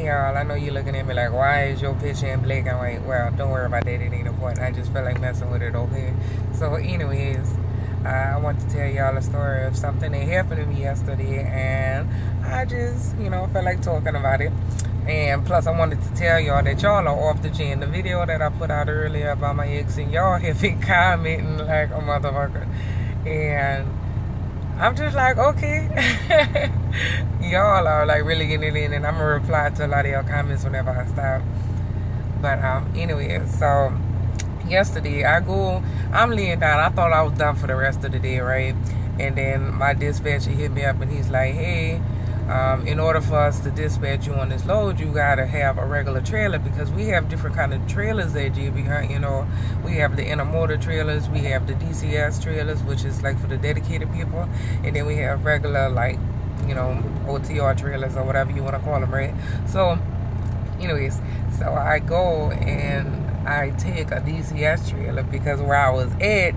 Hey y'all, I know you're looking at me like, why is your picture in black and white? Well, don't worry about that, it ain't important. I just feel like messing with it over here. So anyways, I want to tell y'all a story of something that happened to me yesterday, and I just, felt like talking about it. And plus, I wanted to tell y'all that y'all are off the chain. The video that I put out earlier about my ex, and y'all have been commenting like a motherfucker. And I'm just like, okay. Y'all are like really getting it in, and I'm gonna reply to a lot of y'all comments whenever I stop. But anyway, so yesterday I'm laying down. I thought I was done for the rest of the day, right? And then my dispatcher hit me up and he's like, hey, in order for us to dispatch you on this load, you gotta have a regular trailer, because we have different kind of trailers at GB. We have the intermodal trailers, we have the DCS trailers, which is like for the dedicated people, and then we have regular, like, OTR trailers or whatever you want to call them, right? So anyways, so I go and I take a DCS trailer because where I was at,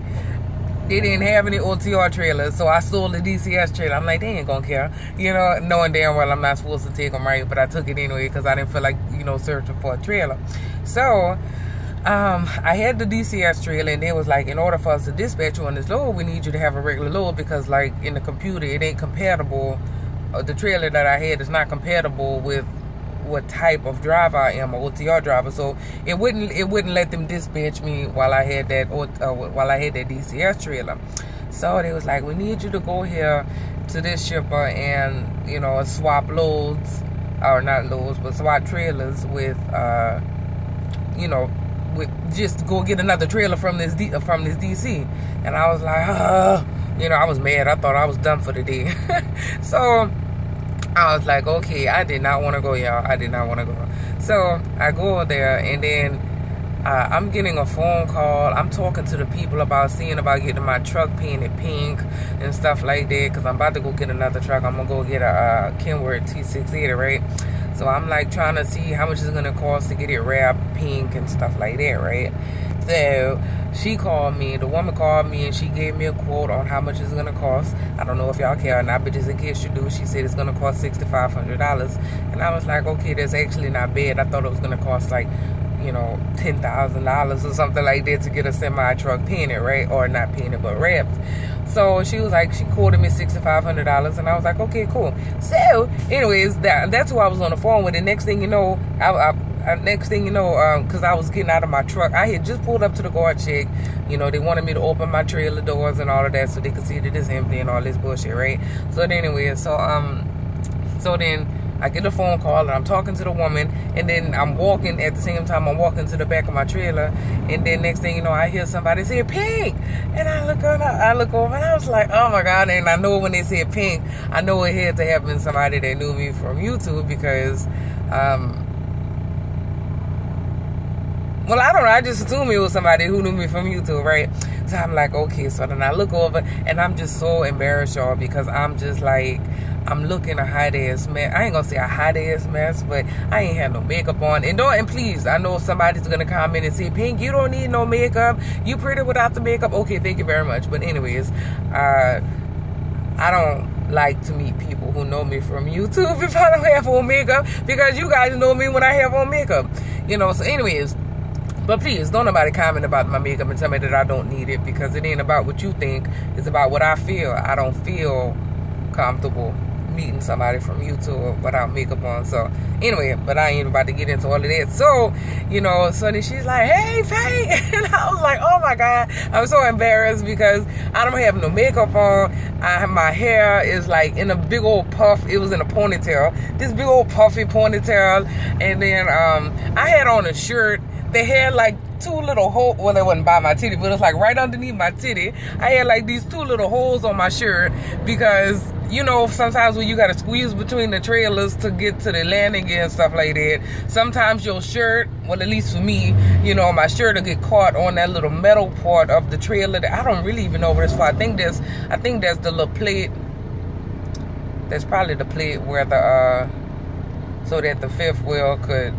they didn't have any OTR trailers, so I stole the DCS trailer. I'm like, they ain't gonna care, knowing damn well I'm not supposed to take them, right? But I took it anyway because I didn't feel like, searching for a trailer. So I had the DCS trailer, and it was like, in order for us to dispatch you on this load, we need you to have a regular load, because like in the computer, it ain't compatible. The trailer that I had is not compatible with what type of driver I am, an OTR driver. So it wouldn't let them dispatch me while I had that DCS trailer. So they was like, we need you to go here to this shipper and swap loads, or not loads, but swap trailers with just go get another trailer from this DC. And I was like, I was mad. I thought I was done for the day. So I was like, okay, I did not want to go, y'all. I did not want to go. So I go there, and then I'm getting a phone call. I'm talking to the people about getting my truck painted pink and stuff like that, because I'm about to go get another truck. I'm going to go get a Kenworth T680, right? So I'm like trying to see how much it's going to cost to get it wrapped pink and stuff like that, right? So she called me, the woman called me, and she gave me a quote on how much it's going to cost. I don't know if y'all care or not, but just in case you do, she said it's going to cost $6,500. And I was like, okay, that's actually not bad. I thought it was going to cost like, $10,000 or something like that to get a semi-truck painted, right? Or not painted, but wrapped. So she was like, she quoted me $6,500, and I was like, okay, cool. So anyways, that's who I was on the phone with. And next thing you know, because I was getting out of my truck, I had just pulled up to the guard check. They wanted me to open my trailer doors and all of that so they could see that it's empty and all this bullshit, right? So anyway, so then I get a phone call, and I'm talking to the woman, and then I'm walking at the same time. I'm walking to the back of my trailer, and then next thing you know, I hear somebody say pink, and I look over, and I was like, oh my god! And I know when they said pink, I know it had to have been somebody that knew me from YouTube, because well, I don't know. I just assumed it was somebody who knew me from YouTube, right? So I'm like, okay. So then I look over, and I'm just so embarrassed, y'all, because I'm just like, I'm looking a hot-ass mess. I ain't gonna say a hot-ass mess, but I ain't had no makeup on. And please, I know somebody's gonna comment and say, Pink, you don't need no makeup. You pretty without the makeup. Okay, thank you very much. But anyways, I don't like to meet people who know me from YouTube if I don't have on makeup, because you guys know me when I have on makeup. So anyways, but please, don't nobody comment about my makeup and tell me that I don't need it, because it ain't about what you think. It's about what I feel. I don't feel comfortable meeting somebody from YouTube without makeup on. So anyway, but I ain't about to get into all of that. So so then she's like, hey Faye, and I was like, oh my god, I'm so embarrassed because I don't have no makeup on. My hair is like in a big old puff. It was in a ponytail, this big old puffy ponytail. And then I had on a shirt that had like two little holes. Well, it wasn't by my titty, but it was like right underneath my titty. I had like these two little holes on my shirt, because sometimes when you gotta squeeze between the trailers to get to the landing gear and stuff like that, sometimes your shirt, well, at least for me, my shirt will get caught on that little metal part of the trailer that I don't really even know what it's for. I think that's the little plate. That's probably the plate where so that the fifth wheel could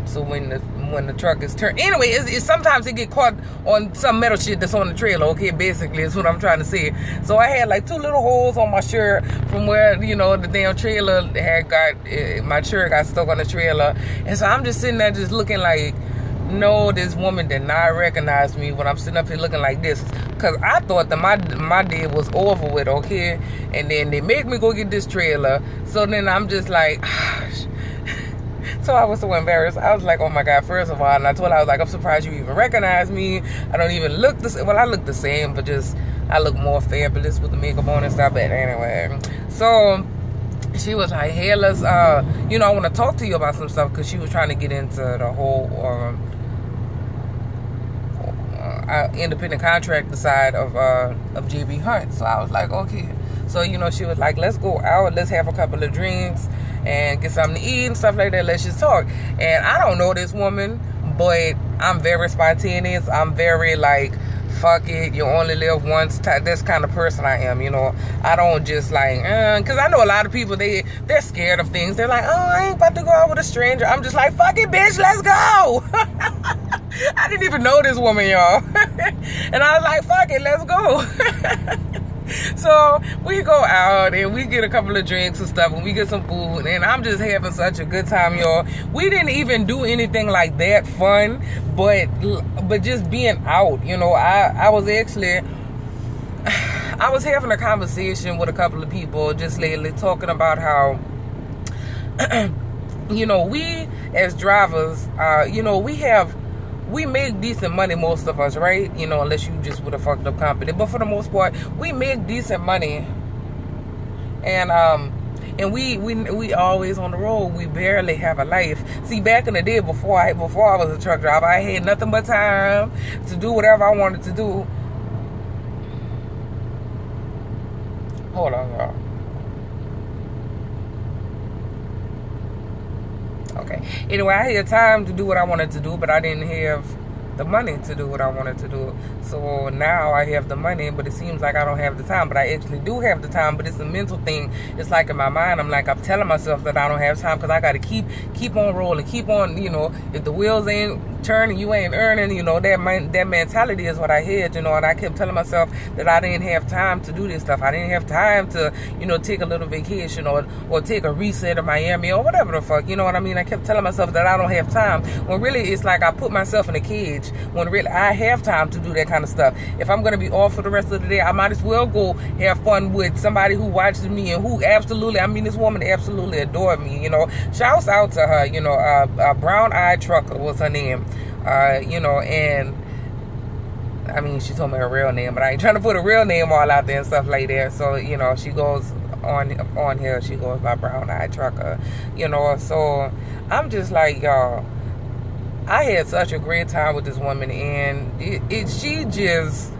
So when the truck is turned, anyway, sometimes it get caught on some metal shit that's on the trailer. Okay, basically is what I'm trying to say. So I had like 2 little holes on my shirt from where, you know, the damn trailer had got, my shirt got stuck on the trailer. And so I'm just sitting there just looking like, no, this woman did not recognize me when I'm sitting up here looking like this. Because I thought that my day was over with, okay? And then they make me go get this trailer. So then I'm just like, so I was so embarrassed. I was like, oh my God, first of all, and I told her, I was like, I'm surprised you even recognize me. I don't even look the same. Well, I look the same, but just, I look more fabulous with the makeup on and stuff. But anyway, so she was like, hey, let's, you know, I want to talk to you about some stuff, because she was trying to get into the whole independent contractor side of JB Hunt. So I was like, okay. So, you know, she was like, let's go out, let's have a couple of drinks and get something to eat and stuff like that. Let's just talk. And I don't know this woman, but I'm very spontaneous. I'm very like, fuck it, you only live once. This kind of person I am, you know. I don't just like, because I know a lot of people, they're scared of things. They're like, oh, I ain't about to go out with a stranger. I'm just like, fuck it, bitch, let's go. I didn't even know this woman, y'all. And I was like, fuck it, let's go. So we go out and we get a couple of drinks and stuff, and we get some food, and I'm just having such a good time, y'all. We didn't even do anything like that fun, but just being out, you know. I was having a conversation with a couple of people just lately, talking about how you know, we as drivers, you know, we make decent money, most of us, right? You know, unless you just with a fucked up company. But for the most part, we make decent money. And we always on the road. We barely have a life. See, back in the day, before I was a truck driver, I had nothing but time to do whatever I wanted to do. Hold on, y'all. Okay. Anyway, I had time to do what I wanted to do, but I didn't have the money to do what I wanted to do. So now I have the money, but it seems like I don't have the time. But I actually do have the time, but it's a mental thing. It's like in my mind, I'm telling myself that I don't have time, because I got to keep on rolling, keep on, you know, if the wheels ain't turning, you ain't earning, you know, that mentality is what I had, you know. And I kept telling myself that I didn't have time to do this stuff. I didn't have time to, you know, take a little vacation or take a reset in Miami or whatever the fuck, you know what I mean? I kept telling myself that I don't have time, when really it's like I put myself in a cage, when really I have time to do that kind of stuff. If I'm going to be off for the rest of the day, I might as well go have fun with somebody who watches me and who absolutely, I mean, this woman absolutely adored me, you know. Shouts out to her, you know, Brown Eyed Trucker was her name, you know. And I mean, she told me her real name, but I ain't trying to put a real name all out there and stuff like that. So, you know, she goes on here, she goes by Brown Eyed Trucker, you know. So I'm just like, y'all, I had such a great time with this woman, and she just,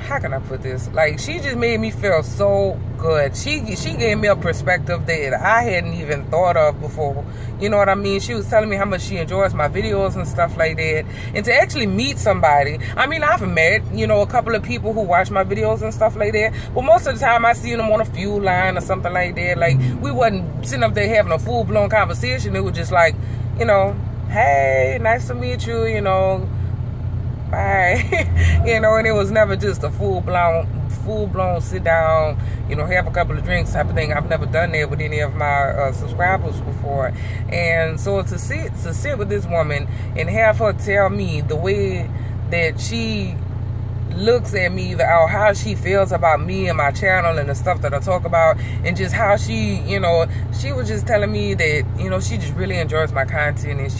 how can I put this? Like, she just made me feel so good. She gave me a perspective that I hadn't even thought of before. You know what I mean? She was telling me how much she enjoys my videos and stuff like that. And to actually meet somebody, I mean, I've met, you know, a couple of people who watch my videos and stuff like that. But most of the time I see them on a fuel line or something like that. Like, we wasn't sitting up there having a full-blown conversation. It was just like, you know, hey, nice to meet you, you know, bye. You know, and it was never just a full-blown sit down, you know, have a couple of drinks type of thing. I've never done that with any of my subscribers before. And so to sit with this woman and have her tell me the way that she looks at me, or how she feels about me and my channel and the stuff that I talk about, and just how she, you know, she was just telling me that, you know, she just really enjoys my content, and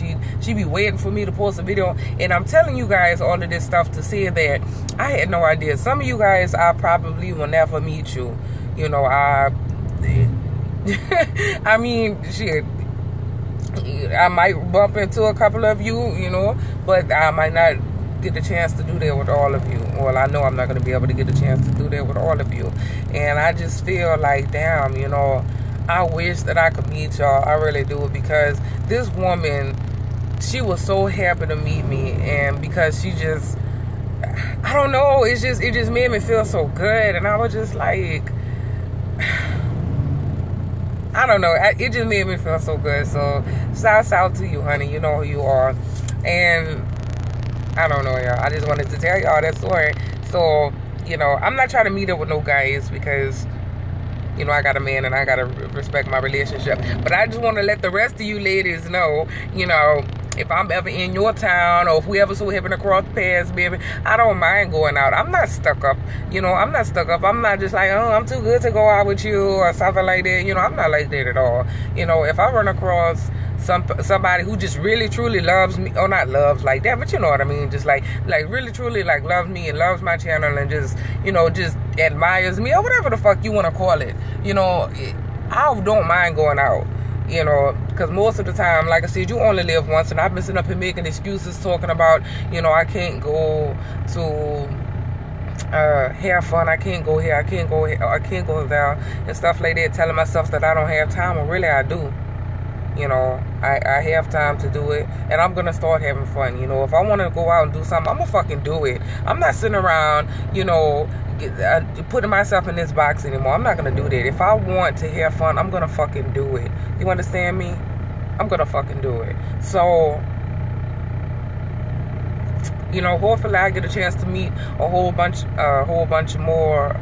she be waiting for me to post a video. And I'm telling you guys all of this stuff to say that I had no idea. Some of you guys, I probably will never meet you, you know. I mean, shit, I might bump into a couple of you, you know, but I might not get the chance to do that with all of you. Well, I know I'm not going to be able to get the chance to do that with all of you. And I just feel like, damn, you know, I wish that I could meet y'all. I really do, because this woman, she was so happy to meet me, and because she just, I don't know, it just made me feel so good. And I was just like, I don't know. It just made me feel so good. So shouts out to you, honey. You know who you are. And I don't know, y'all. I just wanted to tell y'all that story. So, you know, I'm not trying to meet up with no guys because, you know, I got a man and I got to respect my relationship. But I just want to let the rest of you ladies know, you know, if I'm ever in your town or if we ever so happen to cross paths, baby, I don't mind going out. I'm not stuck up. You know, I'm not stuck up. I'm not just like, oh, I'm too good to go out with you or something like that. You know, I'm not like that at all. You know, if I run across somebody who just really truly loves me, or not loves like that, but you know what I mean, just like really truly like loves me and loves my channel and just, you know, just admires me or whatever the fuck you want to call it, you know, I don't mind going out, you know, because most of the time, like I said, you only live once, and I've been sitting up here making excuses talking about, you know, I can't go to have fun, I can't go here, I can't go here, I can't go there and stuff like that, telling myself that I don't have time. Well, really I do. You know, I have time to do it, and I'm gonna start having fun. You know, if I want to go out and do something, I'm gonna fucking do it. I'm not sitting around, you know, putting myself in this box anymore. I'm not gonna do that. If I want to have fun, I'm gonna fucking do it. You understand me? I'm gonna fucking do it. So, you know, hopefully I get a chance to meet a whole bunch more.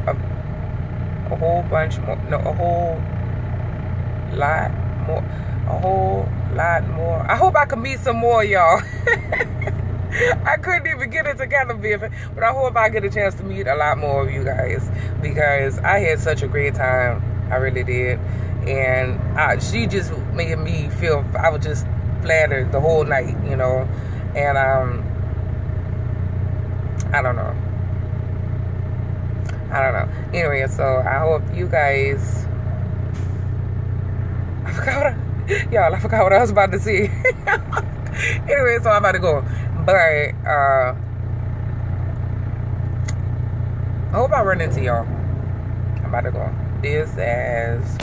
I hope I can meet some more, y'all. I couldn't even get it together, baby. But I hope I get a chance to meet a lot more of you guys, because I had such a great time. I really did. And she just made me feel, I was just flattered the whole night, you know. And I don't know. Anyway, so I hope you guys, I forgot what I was about to say. Anyway, so I'm about to go. But I hope I run into y'all. I'm about to go. This as